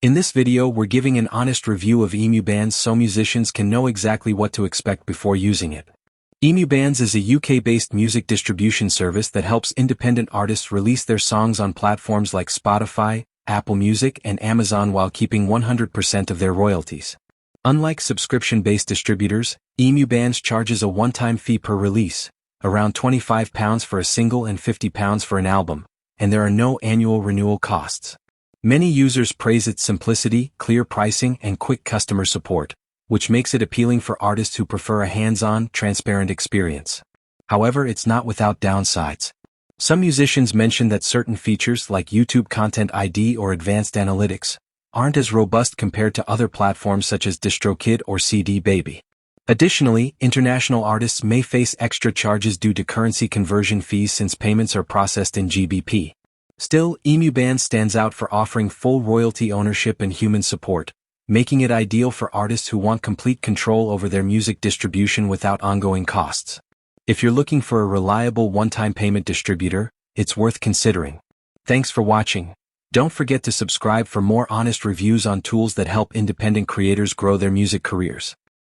In this video we're giving an honest review of EmuBands so musicians can know exactly what to expect before using it. EmuBands is a UK-based music distribution service that helps independent artists release their songs on platforms like Spotify, Apple Music and Amazon while keeping 100% of their royalties. Unlike subscription-based distributors, EmuBands charges a one-time fee per release, around £25 for a single and £50 for an album, and there are no annual renewal costs. Many users praise its simplicity, clear pricing, and quick customer support, which makes it appealing for artists who prefer a hands-on, transparent experience. However, it's not without downsides. Some musicians mention that certain features like YouTube Content ID or advanced analytics aren't as robust compared to other platforms such as DistroKid or CD Baby. Additionally, international artists may face extra charges due to currency conversion fees since payments are processed in GBP. Still, EmuBands stands out for offering full royalty ownership and human support, making it ideal for artists who want complete control over their music distribution without ongoing costs. If you're looking for a reliable one-time payment distributor, it's worth considering. Thanks for watching. Don't forget to subscribe for more honest reviews on tools that help independent creators grow their music careers.